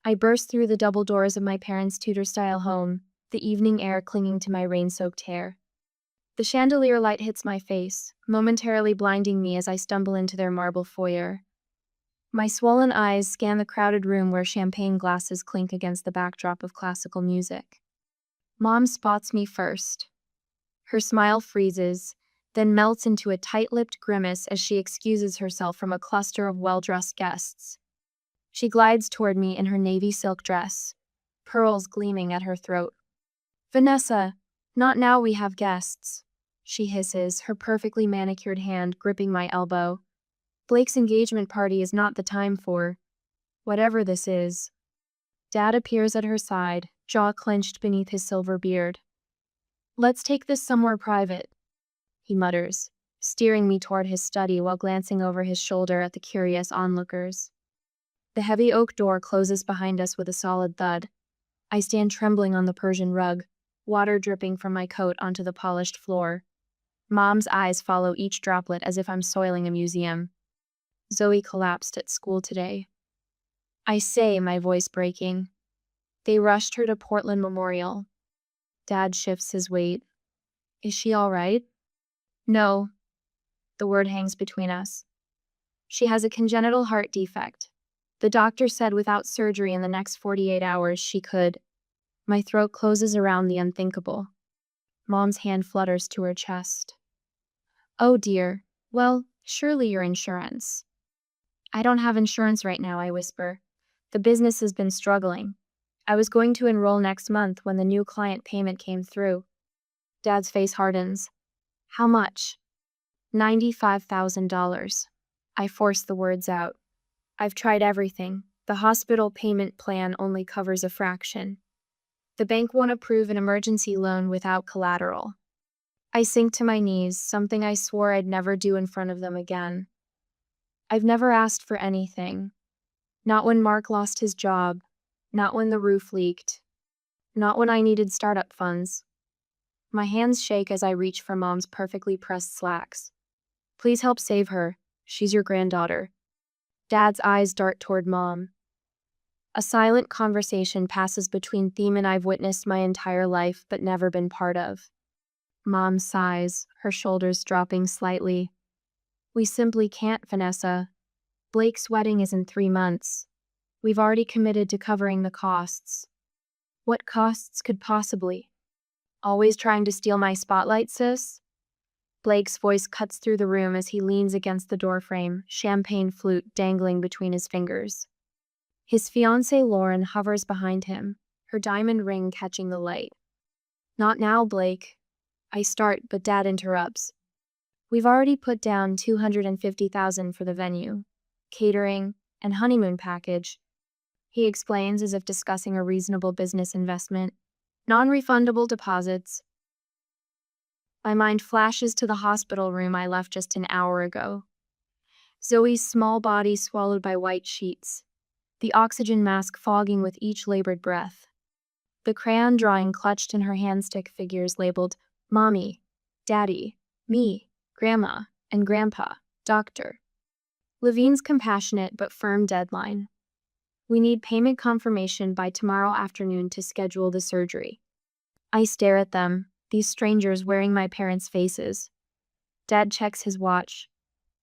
I burst through the double doors of my parents' Tudor-style home, the evening air clinging to my rain-soaked hair. The chandelier light hits my face, momentarily blinding me as I stumble into their marble foyer. My swollen eyes scan the crowded room where champagne glasses clink against the backdrop of classical music. Mom spots me first. Her smile freezes, then melts into a tight-lipped grimace as she excuses herself from a cluster of well-dressed guests. She glides toward me in her navy silk dress, pearls gleaming at her throat. "Vanessa, not now, we have guests," she hisses, her perfectly manicured hand gripping my elbow. "Blake's engagement party is not the time for whatever this is." Dad appears at her side, jaw clenched beneath his silver beard. "Let's take this somewhere private," he mutters, steering me toward his study while glancing over his shoulder at the curious onlookers. The heavy oak door closes behind us with a solid thud. I stand trembling on the Persian rug, water dripping from my coat onto the polished floor. Mom's eyes follow each droplet as if I'm soiling a museum. "Zoe collapsed at school today," I say, my voice breaking. "They rushed her to Portland Memorial." Dad shifts his weight. "Is she all right?" "No." The word hangs between us. "She has a congenital heart defect. The doctor said without surgery in the next 48 hours she could." My throat closes around the unthinkable. Mom's hand flutters to her chest. "Oh dear. Well, surely your insurance." "I don't have insurance right now," I whisper. "The business has been struggling. I was going to enroll next month when the new client payment came through." Dad's face hardens. "How much?" $95,000. I force the words out. "I've tried everything. The hospital payment plan only covers a fraction. The bank won't approve an emergency loan without collateral." I sink to my knees, something I swore I'd never do in front of them again. I've never asked for anything. Not when Mark lost his job. Not when the roof leaked. Not when I needed startup funds. My hands shake as I reach for Mom's perfectly pressed slacks. "Please help save her. She's your granddaughter." Dad's eyes dart toward Mom. A silent conversation passes between themes I've witnessed my entire life but never been part of. Mom sighs, her shoulders dropping slightly. "We simply can't, Vanessa. Blake's wedding is in 3 months. We've already committed to covering the costs." "What costs could possibly?" "Always trying to steal my spotlight, sis?" Blake's voice cuts through the room as he leans against the doorframe, champagne flute dangling between his fingers. His fiancée Lauren hovers behind him, her diamond ring catching the light. "Not now, Blake." I start, but Dad interrupts. "We've already put down $250,000 for the venue, catering, and honeymoon package," he explains as if discussing a reasonable business investment. "Non-refundable deposits." My mind flashes to the hospital room I left just an hour ago. Zoe's small body swallowed by white sheets, the oxygen mask fogging with each labored breath. The crayon drawing clutched in her handstick figures labeled Mommy, Daddy, me, Grandma, and Grandpa, Doctor. Levine's compassionate but firm deadline. "We need payment confirmation by tomorrow afternoon to schedule the surgery." I stare at them, these strangers wearing my parents' faces. Dad checks his watch.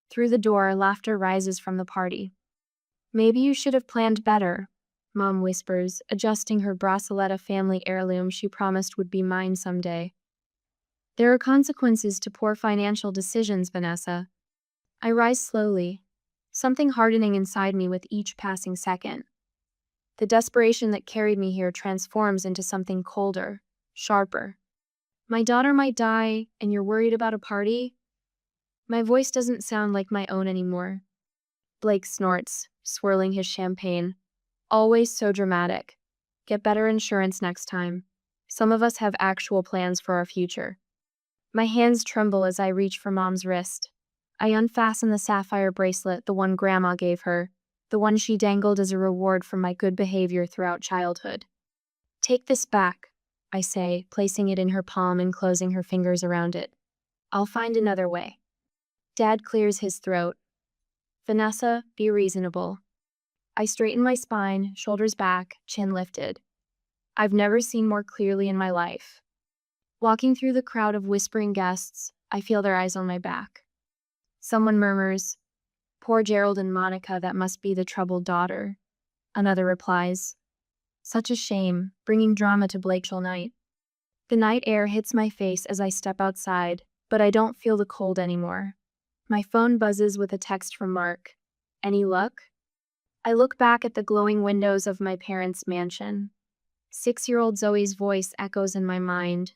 Through the door, laughter rises from the party. "Maybe you should have planned better," Mom whispers, adjusting her braceletta family heirloom she promised would be mine someday. "There are consequences to poor financial decisions, Vanessa." I rise slowly, something hardening inside me with each passing second. The desperation that carried me here transforms into something colder, sharper. "My daughter might die, and you're worried about a party?" My voice doesn't sound like my own anymore. Blake snorts, swirling his champagne. "Always so dramatic. Get better insurance next time. Some of us have actual plans for our future." My hands tremble as I reach for Mom's wrist. I unfasten the sapphire bracelet, the one Grandma gave her, the one she dangled as a reward for my good behavior throughout childhood. "Take this back," I say, placing it in her palm and closing her fingers around it. "I'll find another way." Dad clears his throat. "Vanessa, be reasonable." I straighten my spine, shoulders back, chin lifted. I've never seen more clearly in my life. Walking through the crowd of whispering guests, I feel their eyes on my back. Someone murmurs, "Poor Gerald and Monica, that must be the troubled daughter." Another replies, "Such a shame, bringing drama to Blakeshall night." The night air hits my face as I step outside, but I don't feel the cold anymore. My phone buzzes with a text from Mark. "Any luck?" I look back at the glowing windows of my parents' mansion. 6-year-old Zoe's voice echoes in my mind.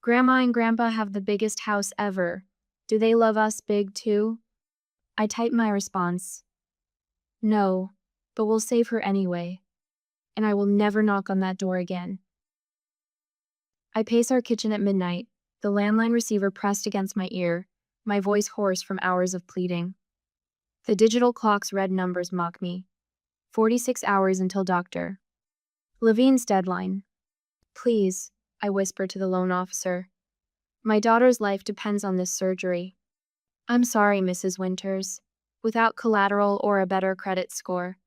"Grandma and Grandpa have the biggest house ever. Do they love us big too?" I type my response. "No, but we'll save her anyway. And I will never knock on that door again." I pace our kitchen at midnight, the landline receiver pressed against my ear, my voice hoarse from hours of pleading. The digital clock's red numbers mock me. 46 hours until Dr. Levine's deadline. "Please," I whisper to the loan officer. "My daughter's life depends on this surgery." "I'm sorry, Mrs. Winters. Without collateral or a better credit score."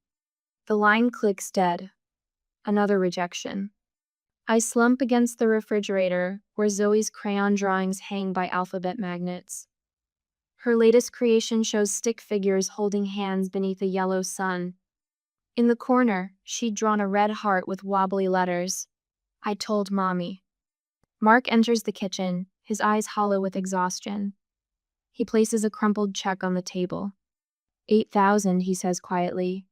The line clicks dead. Another rejection. I slump against the refrigerator where Zoe's crayon drawings hang by alphabet magnets. Her latest creation shows stick figures holding hands beneath a yellow sun. In the corner, she'd drawn a red heart with wobbly letters. "I told Mommy." Mark enters the kitchen, his eyes hollow with exhaustion. He places a crumpled check on the table. 8,000, he says quietly.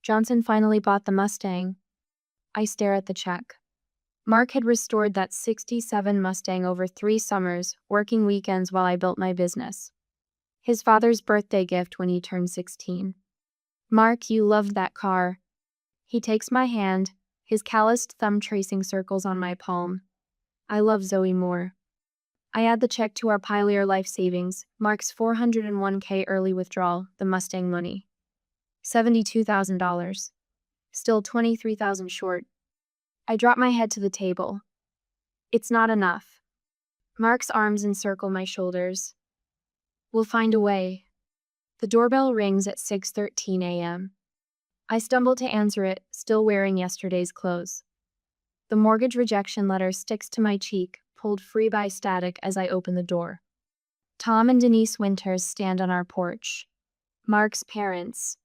"Johnson finally bought the Mustang." I stare at the check. Mark had restored that '67 Mustang over 3 summers, working weekends while I built my business. His father's birthday gift when he turned 16. "Mark, you loved that car." He takes my hand, his calloused thumb tracing circles on my palm. "I love Zoe more." I add the check to our Pioneer Life Savings, Mark's $401k early withdrawal, the Mustang money. $72,000. Still $23,000 short. I drop my head to the table. It's not enough. Mark's arms encircle my shoulders. "We'll find a way." The doorbell rings at 6:13 a.m. I stumble to answer it, still wearing yesterday's clothes. The mortgage rejection letter sticks to my cheek, pulled free by static as I open the door. Tom and Denise Winters stand on our porch. Mark's parents.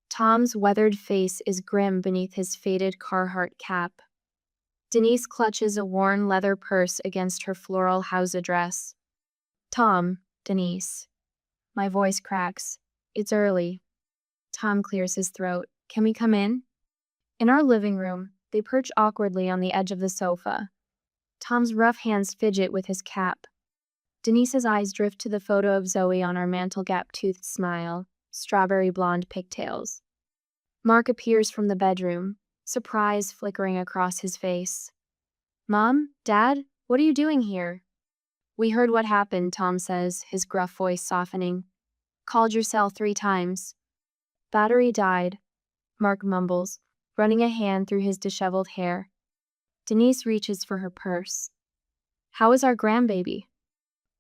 Tom's weathered face is grim beneath his faded Carhartt cap. Denise clutches a worn leather purse against her floral house address. "Tom, Denise." My voice cracks. "It's early." Tom clears his throat. "Can we come in?" In our living room, they perch awkwardly on the edge of the sofa. Tom's rough hands fidget with his cap. Denise's eyes drift to the photo of Zoe on our mantel gap-toothed smile, strawberry blonde pigtails. Mark appears from the bedroom, surprise flickering across his face. "Mom? Dad? What are you doing here?" "We heard what happened," Tom says, his gruff voice softening. "Called your cell 3 times. "Battery died," Mark mumbles, running a hand through his disheveled hair. Denise reaches for her purse. "How is our grandbaby?"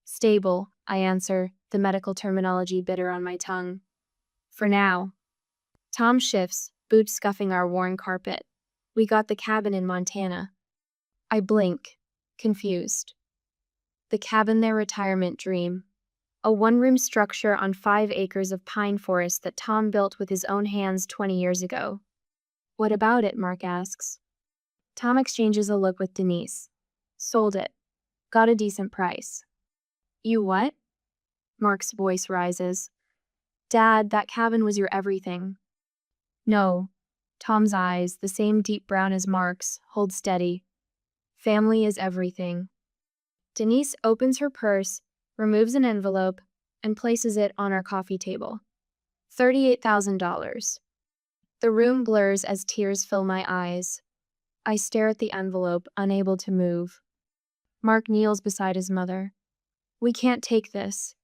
"Stable," I answer, the medical terminology bitter on my tongue. "For now." Tom shifts, boots scuffing our worn carpet. "We got the cabin in Montana." I blink, confused. The cabin, their retirement dream. A 1-room structure on 5 acres of pine forest that Tom built with his own hands 20 years ago. "What about it?" Mark asks. Tom exchanges a look with Denise. "Sold it. Got a decent price." "You what?" Mark's voice rises. "Dad, that cabin was your everything." "No." Tom's eyes, the same deep brown as Mark's, hold steady. "Family is everything." Denise opens her purse, removes an envelope, and places it on our coffee table. $38,000. The room blurs as tears fill my eyes. I stare at the envelope, unable to move. Mark kneels beside his mother. "We can't take this."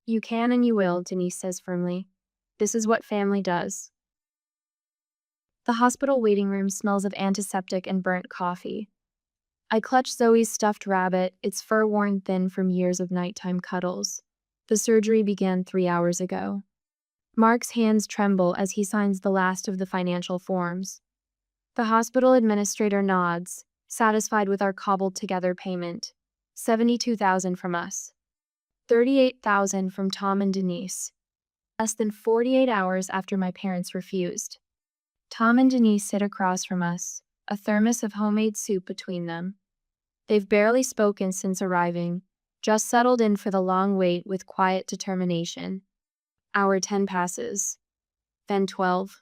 "You can and you will," Denise says firmly. "This is what family does." The hospital waiting room smells of antiseptic and burnt coffee. I clutch Zoe's stuffed rabbit, its fur worn thin from years of nighttime cuddles. The surgery began 3 hours ago. Mark's hands tremble as he signs the last of the financial forms. The hospital administrator nods, satisfied with our cobbled-together payment. $72,000 from us. $38,000 from Tom and Denise. Less than 48 hours after my parents refused. Tom and Denise sit across from us, a thermos of homemade soup between them. They've barely spoken since arriving, just settled in for the long wait with quiet determination. Hour 10 passes. Then 12.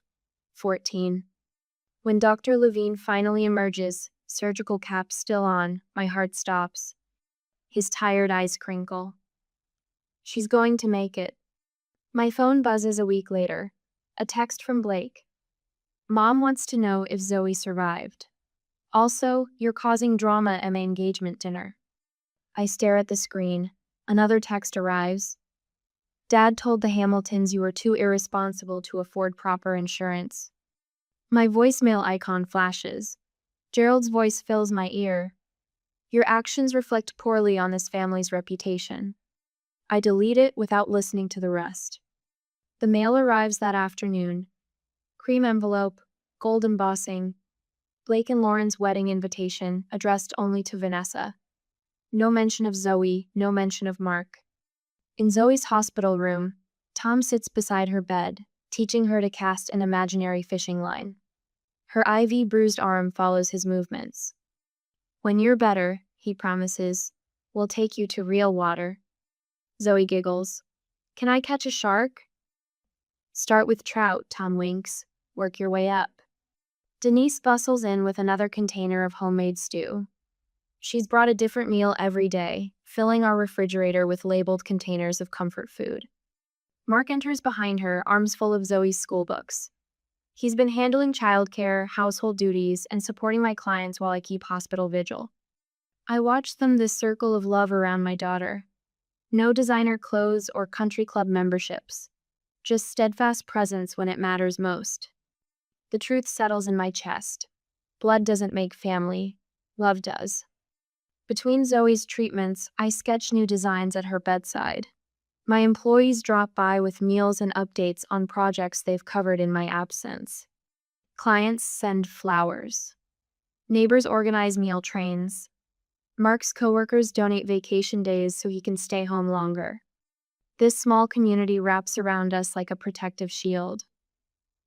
14. When Dr. Levine finally emerges, surgical cap still on, my heart stops. His tired eyes crinkle. She's going to make it. My phone buzzes a week later. A text from Blake. Mom wants to know if Zoe survived. Also, you're causing drama at my engagement dinner. I stare at the screen. Another text arrives. Dad told the Hamiltons you were too irresponsible to afford proper insurance. My voicemail icon flashes. Gerald's voice fills my ear. Your actions reflect poorly on this family's reputation. I delete it without listening to the rest. The mail arrives that afternoon. Cream envelope, gold embossing. Blake and Lauren's wedding invitation, addressed only to Vanessa. No mention of Zoe, no mention of Mark. In Zoe's hospital room, Tom sits beside her bed, teaching her to cast an imaginary fishing line. Her IV-bruised arm follows his movements. When you're better, he promises, we'll take you to real water. Zoe giggles. Can I catch a shark? Start with trout, Tom winks. Work your way up. Denise bustles in with another container of homemade stew. She's brought a different meal every day, filling our refrigerator with labeled containers of comfort food. Mark enters behind her, arms full of Zoe's school books. He's been handling childcare, household duties, and supporting my clients while I keep hospital vigil. I watch them, this circle of love around my daughter. No designer clothes or country club memberships. Just steadfast presence when it matters most. The truth settles in my chest. Blood doesn't make family. Love does. Between Zoe's treatments, I sketch new designs at her bedside. My employees drop by with meals and updates on projects they've covered in my absence. Clients send flowers. Neighbors organize meal trains. Mark's coworkers donate vacation days so he can stay home longer. This small community wraps around us like a protective shield.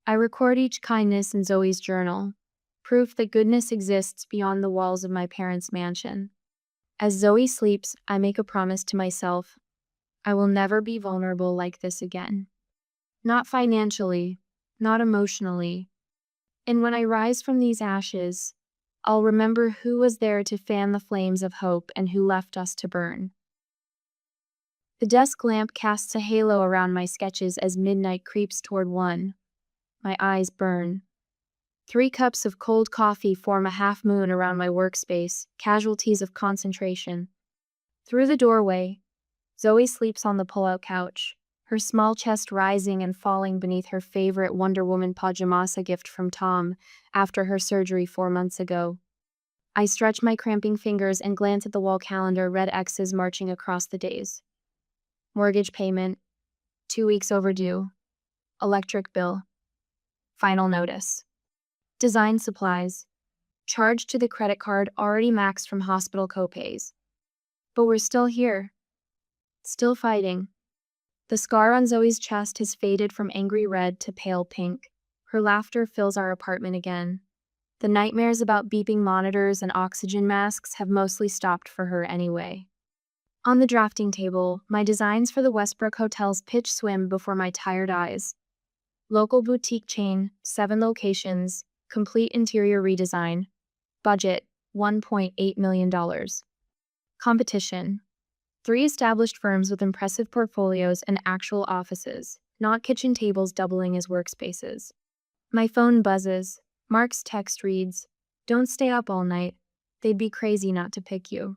I record each kindness in Zoe's journal, proof that goodness exists beyond the walls of my parents' mansion. As Zoe sleeps, I make a promise to myself. I will never be vulnerable like this again. Not financially, not emotionally. And when I rise from these ashes, I'll remember who was there to fan the flames of hope and who left us to burn. The desk lamp casts a halo around my sketches as midnight creeps toward 1. My eyes burn. 3 cups of cold coffee form a half moon around my workspace, casualties of concentration. Through the doorway, Zoe sleeps on the pull-out couch, her small chest rising and falling beneath her favorite Wonder Woman pajamasa gift from Tom after her surgery 4 months ago. I stretch my cramping fingers and glance at the wall calendar, red X's marching across the days. Mortgage payment, 2 weeks overdue. Electric bill. Final notice. Design supplies. Charged to the credit card already maxed from hospital copays. But we're still here. Still fighting. The scar on Zoe's chest has faded from angry red to pale pink. Her laughter fills our apartment again. The nightmares about beeping monitors and oxygen masks have mostly stopped for her anyway. On the drafting table, my designs for the Westbrook Hotel's pitch swim before my tired eyes. Local boutique chain, 7 locations, complete interior redesign. Budget, $1.8 million. Competition. 3 established firms with impressive portfolios and actual offices, not kitchen tables doubling as workspaces. My phone buzzes. Mark's text reads, "Don't stay up all night. They'd be crazy not to pick you."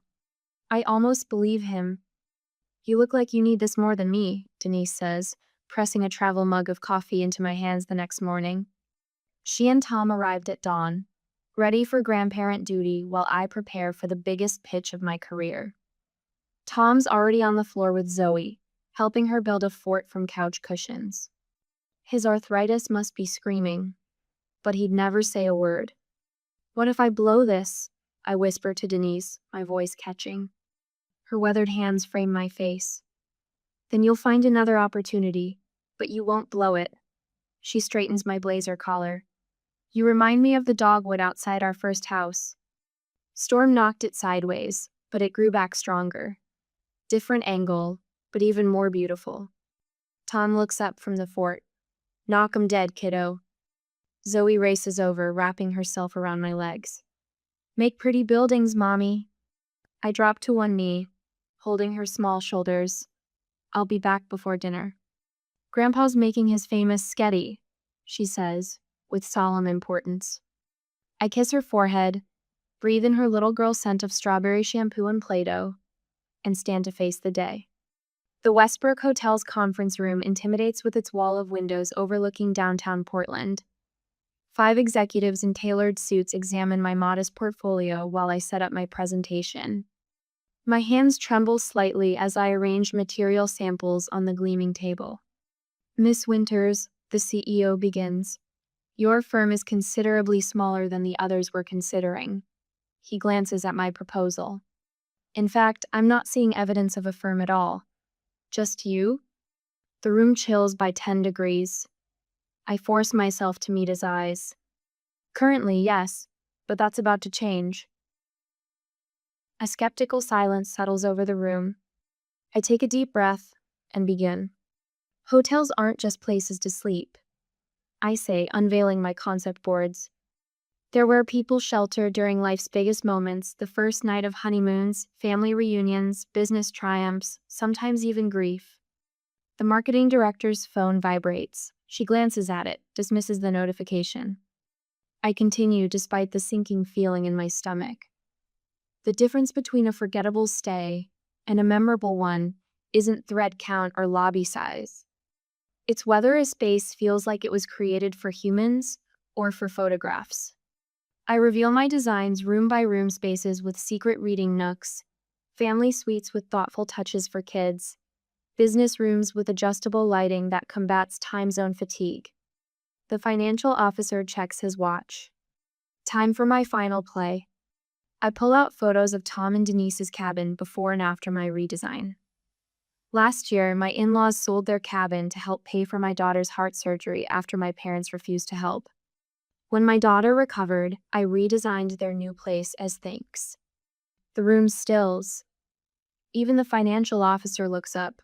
I almost believe him. "You look like you need this more than me," Denise says, pressing a travel mug of coffee into my hands the next morning. She and Tom arrived at dawn, ready for grandparent duty while I prepare for the biggest pitch of my career. Tom's already on the floor with Zoe, helping her build a fort from couch cushions. His arthritis must be screaming, but he'd never say a word. What if I blow this? I whisper to Denise, my voice catching. Her weathered hands frame my face. Then you'll find another opportunity, but you won't blow it. She straightens my blazer collar. You remind me of the dogwood outside our first house. Storm knocked it sideways, but it grew back stronger. Different angle, but even more beautiful. Tom looks up from the fort. Knock 'em dead, kiddo. Zoe races over, wrapping herself around my legs. Make pretty buildings, Mommy. I drop to one knee, holding her small shoulders. I'll be back before dinner. Grandpa's making his famous sketty, she says, with solemn importance. I kiss her forehead, breathe in her little girl scent of strawberry shampoo and Play-Doh, and stand to face the day. The Westbrook Hotel's conference room intimidates with its wall of windows overlooking downtown Portland. 5 executives in tailored suits examine my modest portfolio while I set up my presentation. My hands tremble slightly as I arrange material samples on the gleaming table. Miss Winters, the CEO begins. Your firm is considerably smaller than the others we're considering. He glances at my proposal. In fact, I'm not seeing evidence of a firm at all. Just you? The room chills by 10 degrees. I force myself to meet his eyes. Currently, yes, but that's about to change. A skeptical silence settles over the room. I take a deep breath and begin. Hotels aren't just places to sleep, I say, unveiling my concept boards. They're where people shelter during life's biggest moments, the first night of honeymoons, family reunions, business triumphs, sometimes even grief. The marketing director's phone vibrates. She glances at it, dismisses the notification. I continue despite the sinking feeling in my stomach. The difference between a forgettable stay and a memorable one isn't thread count or lobby size. It's whether a space feels like it was created for humans or for photographs. I reveal my designs, room-by-room spaces with secret reading nooks, family suites with thoughtful touches for kids, business rooms with adjustable lighting that combats time zone fatigue. The financial officer checks his watch. Time for my final play. I pull out photos of Tom and Denise's cabin before and after my redesign. Last year, my in-laws sold their cabin to help pay for my daughter's heart surgery after my parents refused to help. When my daughter recovered, I redesigned their new place as thanks. The room stills. Even the financial officer looks up.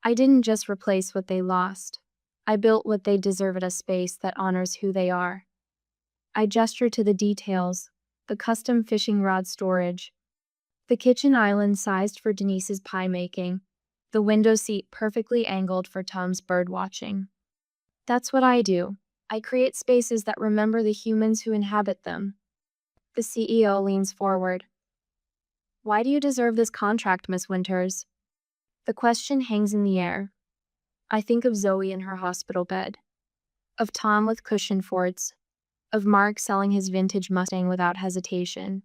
I didn't just replace what they lost. I built what they deserve at a space that honors who they are. I gesture to the details, the custom fishing rod storage, the kitchen island sized for Denise's pie making, the window seat perfectly angled for Tom's bird watching. That's what I do. I create spaces that remember the humans who inhabit them. The CEO leans forward. Why do you deserve this contract, Miss Winters? The question hangs in the air. I think of Zoe in her hospital bed, of Tom with cushion forts, of Mark selling his vintage Mustang without hesitation.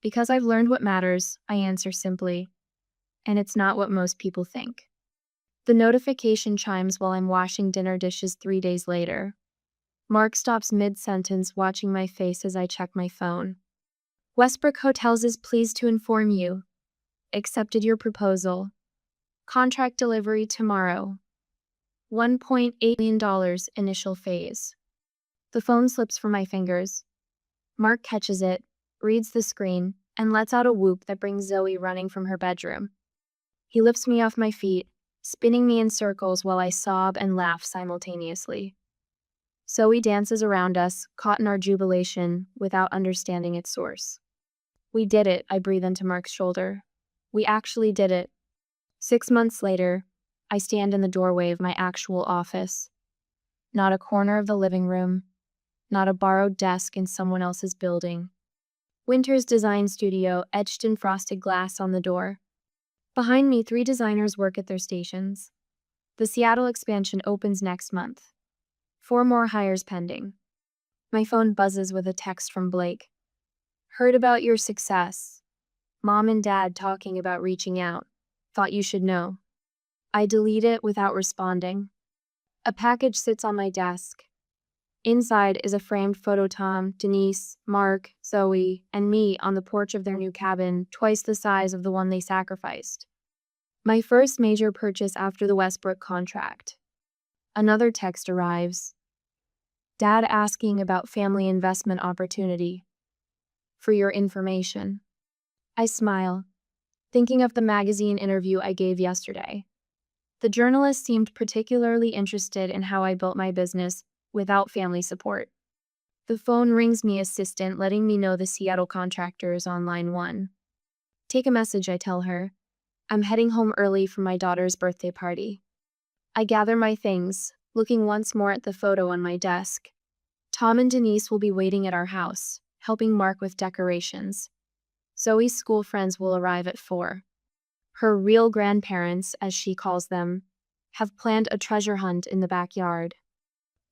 Because I've learned what matters, I answer simply, and it's not what most people think. The notification chimes while I'm washing dinner dishes 3 days later. Mark stops mid-sentence, watching my face as I check my phone. Westbrook Hotels is pleased to inform you. Accepted your proposal. Contract delivery tomorrow. $1.8 million initial phase. The phone slips from my fingers. Mark catches it, reads the screen, and lets out a whoop that brings Zoe running from her bedroom. He lifts me off my feet, spinning me in circles while I sob and laugh simultaneously. Zoe dances around us, caught in our jubilation, without understanding its source. We did it, I breathe into Mark's shoulder. We actually did it. 6 months later, I stand in the doorway of my actual office. Not a corner of the living room, not a borrowed desk in someone else's building. Winters Design Studio etched in frosted glass on the door. Behind me, 3 designers work at their stations. The Seattle expansion opens next month. 4 more hires pending. My phone buzzes with a text from Blake. Heard about your success. Mom and Dad talking about reaching out. Thought you should know. I delete it without responding. A package sits on my desk. Inside is a framed photo Tom, Denise, Mark, Zoe, and me on the porch of their new cabin, twice the size of the one they sacrificed. My first major purchase after the Westbrook contract. Another text arrives. Dad asking about family investment opportunity. For your information. I smile, thinking of the magazine interview I gave yesterday. The journalist seemed particularly interested in how I built my business without family support. The phone rings me assistant letting me know the Seattle contractor is on line 1. Take a message, I tell her. I'm heading home early for my daughter's birthday party. I gather my things, looking once more at the photo on my desk. Tom and Denise will be waiting at our house, helping Mark with decorations. Zoe's school friends will arrive at 4. Her real grandparents, as she calls them, have planned a treasure hunt in the backyard.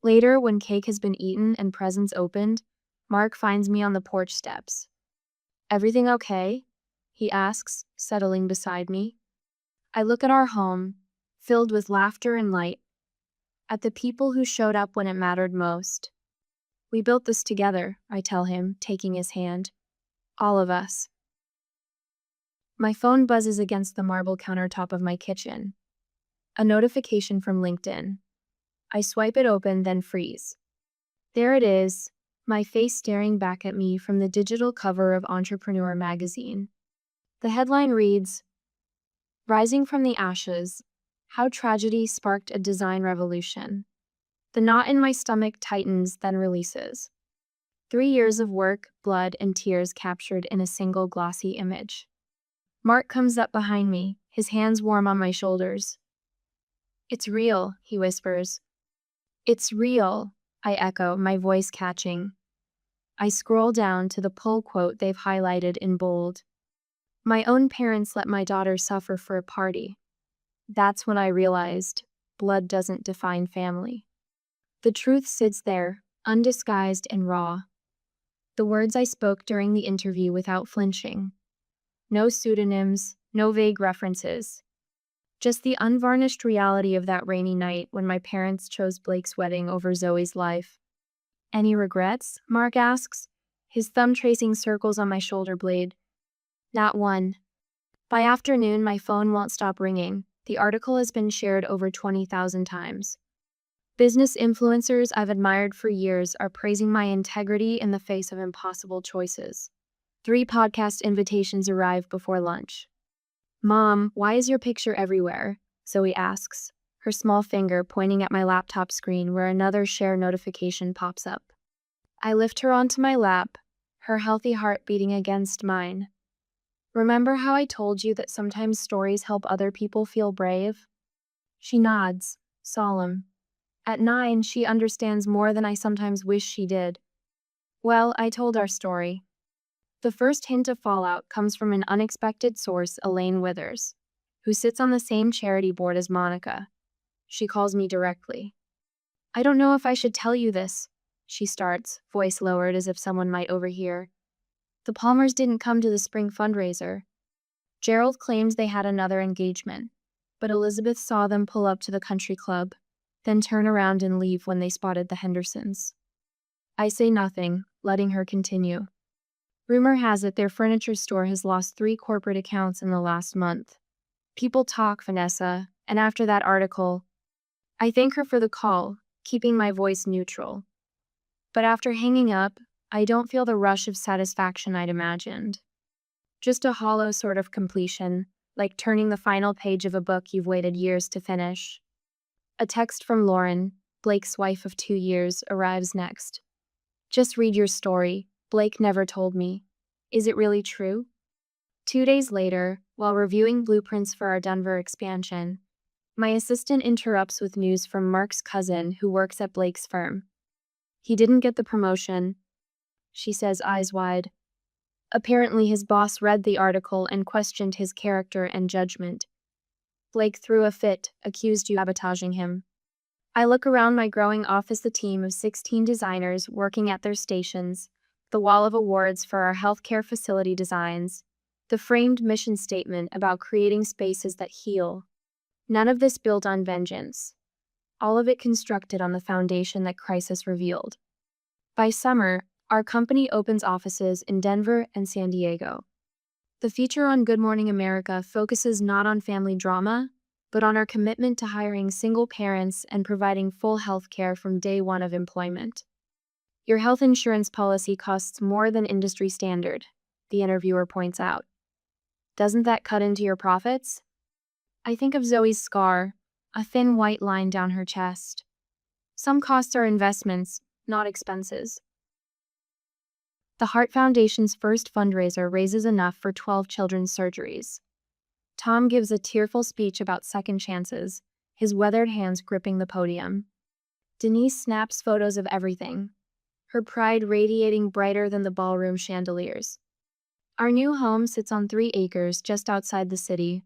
Later, when cake has been eaten and presents opened, Mark finds me on the porch steps. Everything okay? He asks, settling beside me. I look at our home, filled with laughter and light, at the people who showed up when it mattered most. We built this together, I tell him, taking his hand. All of us. My phone buzzes against the marble countertop of my kitchen. A notification from LinkedIn. I swipe it open, then freeze. There it is, my face staring back at me from the digital cover of Entrepreneur magazine. The headline reads, Rising from the Ashes, How Tragedy Sparked a Design Revolution. The knot in my stomach tightens, then releases. 3 years of work, blood, and tears captured in a single glossy image. Mark comes up behind me, his hands warm on my shoulders. It's real, he whispers. It's real, I echo, my voice catching. I scroll down to the pull quote they've highlighted in bold. My own parents let my daughter suffer for a party. That's when I realized blood doesn't define family. The truth sits there, undisguised and raw. The words I spoke during the interview without flinching. No pseudonyms, no vague references. Just the unvarnished reality of that rainy night when my parents chose Blake's wedding over Zoe's life. Any regrets? Mark asks, his thumb tracing circles on my shoulder blade. Not one. By afternoon, my phone won't stop ringing. The article has been shared over 20,000 times. Business influencers I've admired for years are praising my integrity in the face of impossible choices. 3 podcast invitations arrive before lunch. Mom, why is your picture everywhere? Zoe asks, her small finger pointing at my laptop screen where another share notification pops up. I lift her onto my lap, her healthy heart beating against mine. Remember how I told you that sometimes stories help other people feel brave? She nods, solemn. At 9, she understands more than I sometimes wish she did. Well, I told our story. The first hint of fallout comes from an unexpected source, Elaine Withers, who sits on the same charity board as Monica. She calls me directly. I don't know if I should tell you this, she starts, voice lowered as if someone might overhear. The Palmers didn't come to the spring fundraiser. Gerald claims they had another engagement, but Elizabeth saw them pull up to the country club, then turn around and leave when they spotted the Hendersons. I say nothing, letting her continue. Rumor has it their furniture store has lost 3 corporate accounts in the last month. People talk, Vanessa, and after that article, I thank her for the call, keeping my voice neutral. But after hanging up, I don't feel the rush of satisfaction I'd imagined. Just a hollow sort of completion, like turning the final page of a book you've waited years to finish. A text from Lauren, Blake's wife of 2 years, arrives next. Just read your story. Blake never told me. Is it really true? 2 days later, while reviewing blueprints for our Denver expansion, my assistant interrupts with news from Mark's cousin who works at Blake's firm. He didn't get the promotion, she says, eyes wide. Apparently his boss read the article and questioned his character and judgment. Blake threw a fit, accused you of sabotaging him. I look around my growing office, a team of 16 designers working at their stations, the wall of awards for our healthcare facility designs, the framed mission statement about creating spaces that heal. None of this built on vengeance. all of it constructed on the foundation that crisis revealed. By summer, our company opens offices in Denver and San Diego. The feature on Good Morning America focuses not on family drama, but on our commitment to hiring single parents and providing full health care from day one of employment. Your health insurance policy costs more than industry standard, the interviewer points out. Doesn't that cut into your profits? I think of Zoe's scar, a thin white line down her chest. Some costs are investments, not expenses. The Heart Foundation's first fundraiser raises enough for 12 children's surgeries. Tom gives a tearful speech about second chances, his weathered hands gripping the podium. Denise snaps photos of everything, her pride radiating brighter than the ballroom chandeliers. Our new home sits on 3 acres just outside the city.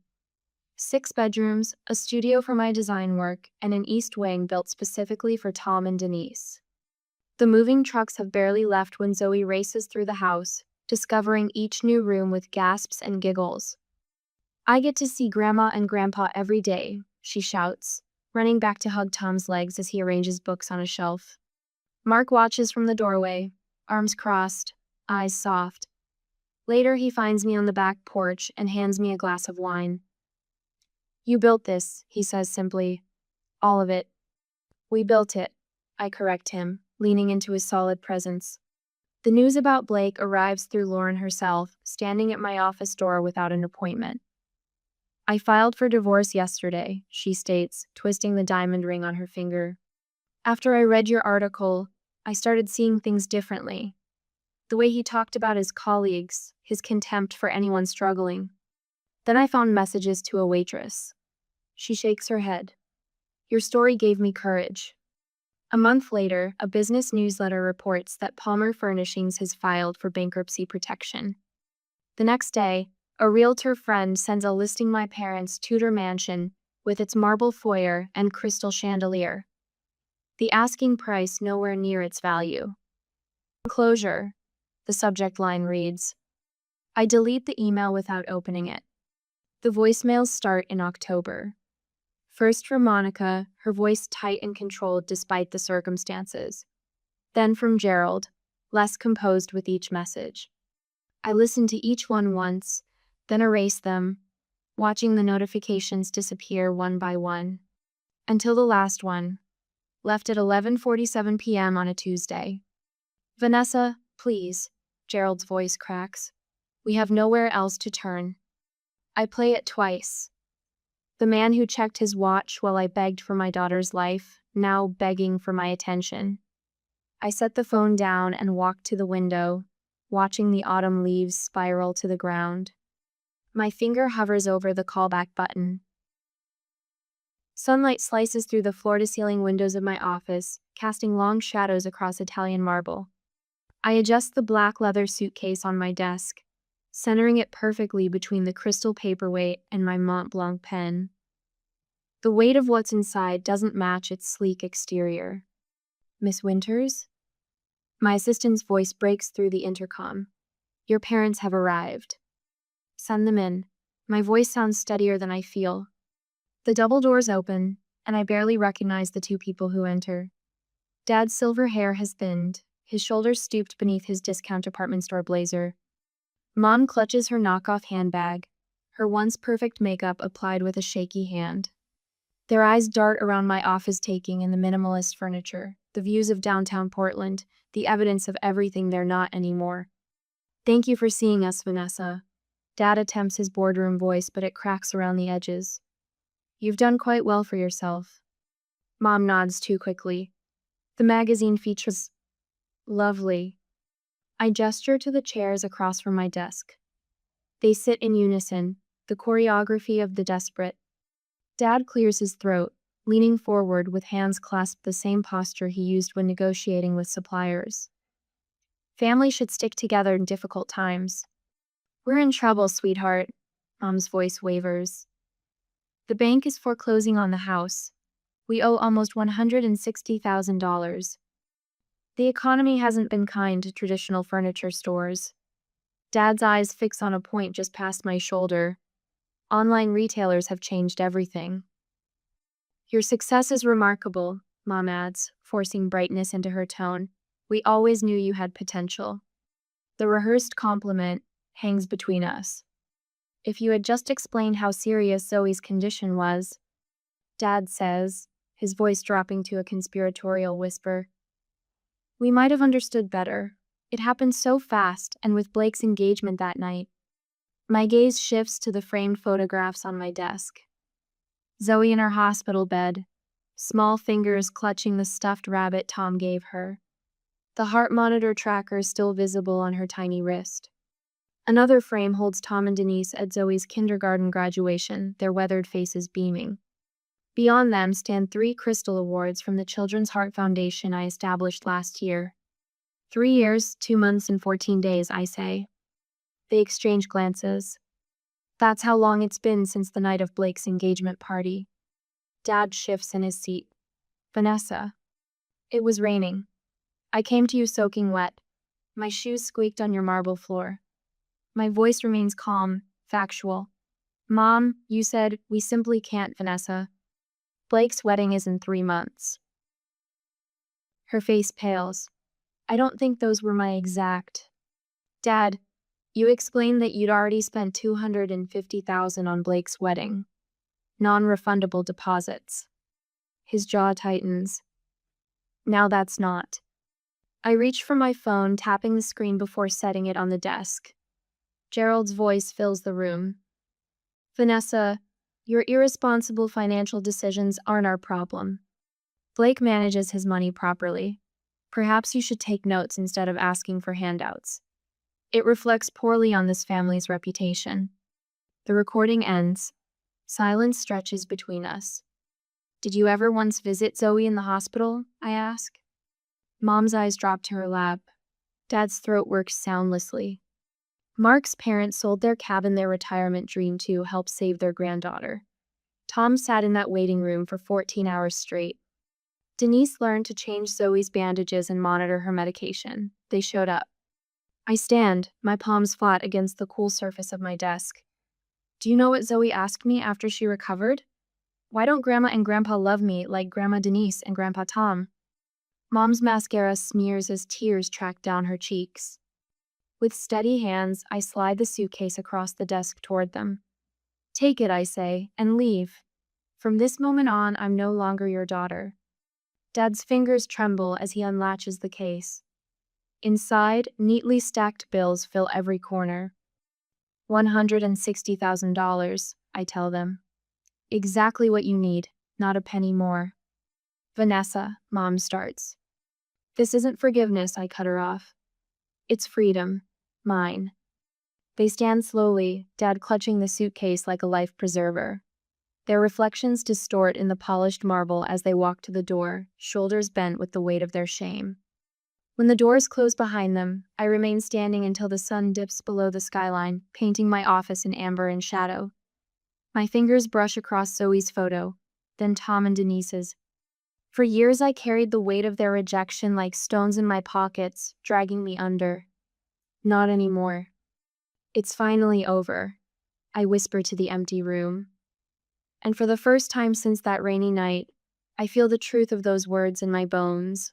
6 bedrooms, a studio for my design work, and an east wing built specifically for Tom and Denise. The moving trucks have barely left when Zoe races through the house, discovering each new room with gasps and giggles. I get to see Grandma and Grandpa every day, she shouts, running back to hug Tom's legs as he arranges books on a shelf. Mark watches from the doorway, arms crossed, eyes soft. Later, he finds me on the back porch and hands me a glass of wine. You built this, he says simply. All of it. We built it, I correct him, leaning into his solid presence. The news about Blake arrives through Lauren herself, standing at my office door without an appointment. I filed for divorce yesterday, she states, twisting the diamond ring on her finger. After I read your article, I started seeing things differently. The way he talked about his colleagues, his contempt for anyone struggling. Then I found messages to a waitress. She shakes her head. Your story gave me courage. A month later, a business newsletter reports that Palmer Furnishings has filed for bankruptcy protection. The next day, a realtor friend sends a listing my parents' Tudor mansion with its marble foyer and crystal chandelier. The asking price nowhere near its value. Closure, the subject line reads. I delete the email without opening it. The voicemails start in October. First from Monica, her voice tight and controlled despite the circumstances. Then from Gerald, less composed with each message. I listen to each one once, then erase them, watching the notifications disappear one by one. Until the last one, left at 11:47 p.m. on a Tuesday. Vanessa, please, Gerald's voice cracks. We have nowhere else to turn. I play it twice. The man who checked his watch while I begged for my daughter's life, now begging for my attention. I set the phone down and walked to the window, watching the autumn leaves spiral to the ground. My finger hovers over the callback button. Sunlight slices through the floor-to-ceiling windows of my office, casting long shadows across Italian marble. I adjust the black leather suitcase on my desk, centering it perfectly between the crystal paperweight and my Mont Blanc pen. The weight of what's inside doesn't match its sleek exterior. Miss Winters? My assistant's voice breaks through the intercom. Your parents have arrived. Send them in. My voice sounds steadier than I feel. The double doors open, and I barely recognize the 2 people who enter. Dad's silver hair has thinned, his shoulders stooped beneath his discount department store blazer. Mom clutches her knockoff handbag, her once perfect makeup applied with a shaky hand. Their eyes dart around my office, taking in the minimalist furniture, the views of downtown Portland, the evidence of everything they're not anymore. Thank you for seeing us, Vanessa. Dad attempts his boardroom voice, but it cracks around the edges. You've done quite well for yourself. Mom nods too quickly. The magazine features. Lovely. I gesture to the chairs across from my desk. They sit in unison, the choreography of the desperate. Dad clears his throat, leaning forward with hands clasped, the same posture he used when negotiating with suppliers. Family should stick together in difficult times. We're in trouble, sweetheart. Mom's voice wavers. The bank is foreclosing on the house. We owe almost $160,000. The economy hasn't been kind to traditional furniture stores. Dad's eyes fix on a point just past my shoulder. Online retailers have changed everything. Your success is remarkable, Mom adds, forcing brightness into her tone. We always knew you had potential. The rehearsed compliment hangs between us. If you had just explained how serious Zoe's condition was, Dad says, his voice dropping to a conspiratorial whisper, we might have understood better. It happened so fast, and with Blake's engagement that night. My gaze shifts to the framed photographs on my desk. Zoe in her hospital bed, small fingers clutching the stuffed rabbit Tom gave her. The heart monitor tracker still visible on her tiny wrist. Another frame holds Tom and Denise at Zoe's kindergarten graduation, their weathered faces beaming. Beyond them stand 3 Crystal Awards from the Children's Heart Foundation I established last year. 3 years, 2 months, and 14 days, I say. They exchange glances. That's how long it's been since the night of Blake's engagement party. Dad shifts in his seat. Vanessa. It was raining. I came to you soaking wet. My shoes squeaked on your marble floor. My voice remains calm, factual. Mom, you said, we simply can't, Vanessa. Blake's wedding is in 3 months. Her face pales. I don't think those were my exact. Dad, you explained that you'd already spent $250,000 on Blake's wedding. Non-refundable deposits. His jaw tightens. Now that's not. I reach for my phone, tapping the screen before setting it on the desk. Gerald's voice fills the room. Vanessa, your irresponsible financial decisions aren't our problem. Blake manages his money properly. Perhaps you should take notes instead of asking for handouts. It reflects poorly on this family's reputation. The recording ends. Silence stretches between us. Did you ever once visit Zoe in the hospital? I ask. Mom's eyes drop to her lap. Dad's throat works soundlessly. Mark's parents sold their cabin, their retirement dream, to help save their granddaughter. Tom sat in that waiting room for 14 hours straight. Denise learned to change Zoe's bandages and monitor her medication. They showed up. I stand, my palms flat against the cool surface of my desk. Do you know what Zoe asked me after she recovered? Why don't Grandma and Grandpa love me like Grandma Denise and Grandpa Tom? Mom's mascara smears as tears track down her cheeks. With steady hands, I slide the suitcase across the desk toward them. Take it, I say, and leave. From this moment on, I'm no longer your daughter. Dad's fingers tremble as he unlatches the case. Inside, neatly stacked bills fill every corner. $160,000, I tell them. Exactly what you need, not a penny more. Vanessa, Mom starts. This isn't forgiveness, I cut her off. It's freedom. Mine. They stand slowly, Dad clutching the suitcase like a life preserver. Their reflections distort in the polished marble as they walk to the door, shoulders bent with the weight of their shame. When the doors close behind them, I remain standing until the sun dips below the skyline, painting my office in amber and shadow. My fingers brush across Zoe's photo, then Tom and Denise's. For years I carried the weight of their rejection like stones in my pockets, dragging me under. Not anymore. It's finally over, I whisper to the empty room. And for the first time since that rainy night, I feel the truth of those words in my bones.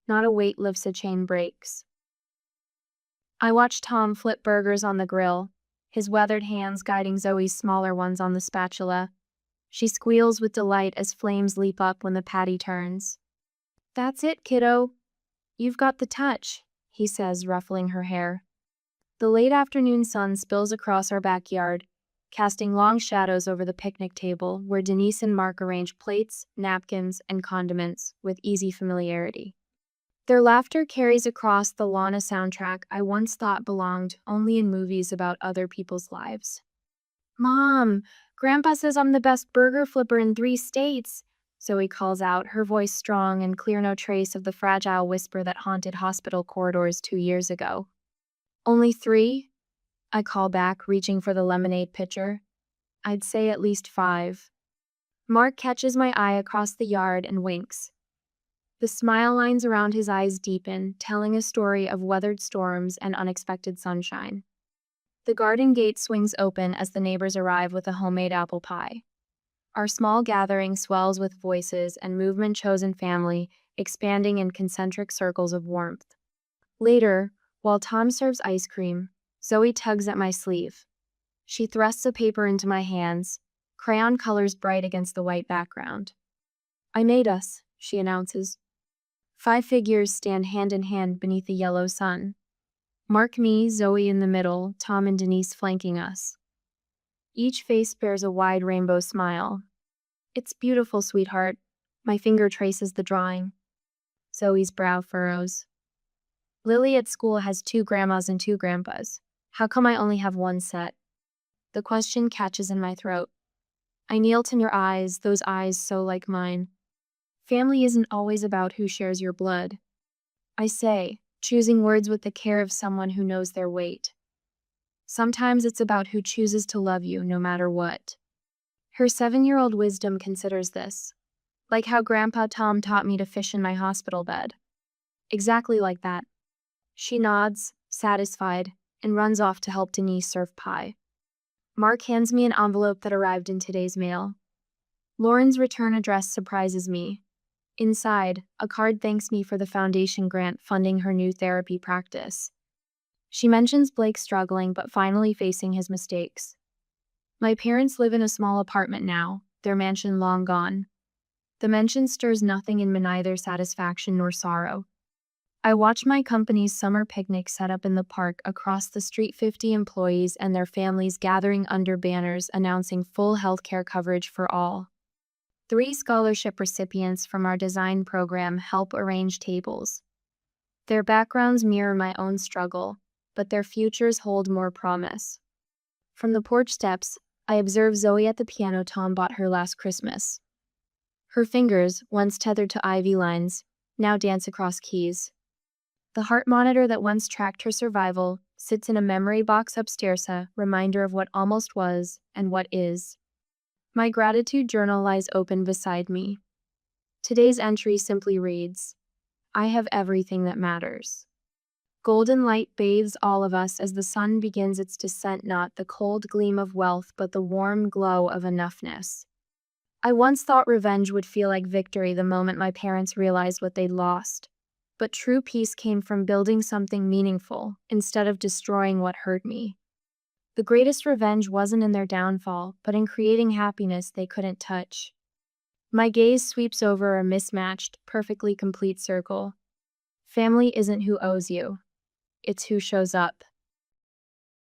Not a weight lifts, a chain breaks. I watch Tom flip burgers on the grill, his weathered hands guiding Zoe's smaller ones on the spatula. She squeals with delight as flames leap up when the patty turns. That's it, kiddo. You've got the touch, he says, ruffling her hair. The late afternoon sun spills across our backyard, casting long shadows over the picnic table where Denise and Mark arrange plates, napkins, and condiments with easy familiarity. Their laughter carries across the lawn, a soundtrack I once thought belonged only in movies about other people's lives. Mom, Grandpa says I'm the best burger flipper in 3 states, Zoe calls out, her voice strong and clear, no trace of the fragile whisper that haunted hospital corridors 2 years ago. Only 3? I call back, reaching for the lemonade pitcher. I'd say at least 5. Mark catches my eye across the yard and winks. The smile lines around his eyes deepen, telling a story of weathered storms and unexpected sunshine. The garden gate swings open as the neighbors arrive with a homemade apple pie. Our small gathering swells with voices and movement chosen family, expanding in concentric circles of warmth. Later, while Tom serves ice cream, Zoe tugs at my sleeve. She thrusts a paper into my hands, crayon colors bright against the white background. "I made us," she announces. 5 figures stand hand in hand beneath the yellow sun. Mark me, Zoe in the middle, Tom and Denise flanking us. Each face bears a wide rainbow smile. "It's beautiful, sweetheart." My finger traces the drawing. Zoe's brow furrows. "Lily at school has 2 grandmas and 2 grandpas. How come I only have 1 set?" The question catches in my throat. I kneel to your eyes, those eyes so like mine. "Family isn't always about who shares your blood," I say, choosing words with the care of someone who knows their weight. "Sometimes it's about who chooses to love you no matter what." Her 7-year-old wisdom considers this. Like how Grandpa Tom taught me to fish in my hospital bed. Exactly like that. She nods, satisfied, and runs off to help Denise serve pie. Mark hands me an envelope that arrived in today's mail. Lauren's return address surprises me. Inside, a card thanks me for the foundation grant funding her new therapy practice. She mentions Blake struggling but finally facing his mistakes. My parents live in a small apartment now, their mansion long gone. The mention stirs nothing in me, neither satisfaction nor sorrow. I watch my company's summer picnic set up in the park across the street, 50 employees and their families gathering under banners announcing full healthcare coverage for all. 3 scholarship recipients from our design program help arrange tables. Their backgrounds mirror my own struggle, but their futures hold more promise. From the porch steps, I observe Zoe at the piano Tom bought her last Christmas. Her fingers, once tethered to ivy lines, now dance across keys. The heart monitor that once tracked her survival sits in a memory box upstairs, a reminder of what almost was and what is. My gratitude journal lies open beside me. Today's entry simply reads, "I have everything that matters." Golden light bathes all of us as the sun begins its descent, not the cold gleam of wealth, but the warm glow of enoughness. I once thought revenge would feel like victory the moment my parents realized what they'd lost. But true peace came from building something meaningful instead of destroying what hurt me. The greatest revenge wasn't in their downfall, but in creating happiness they couldn't touch. My gaze sweeps over a mismatched, perfectly complete circle. Family isn't who owes you. It's who shows up.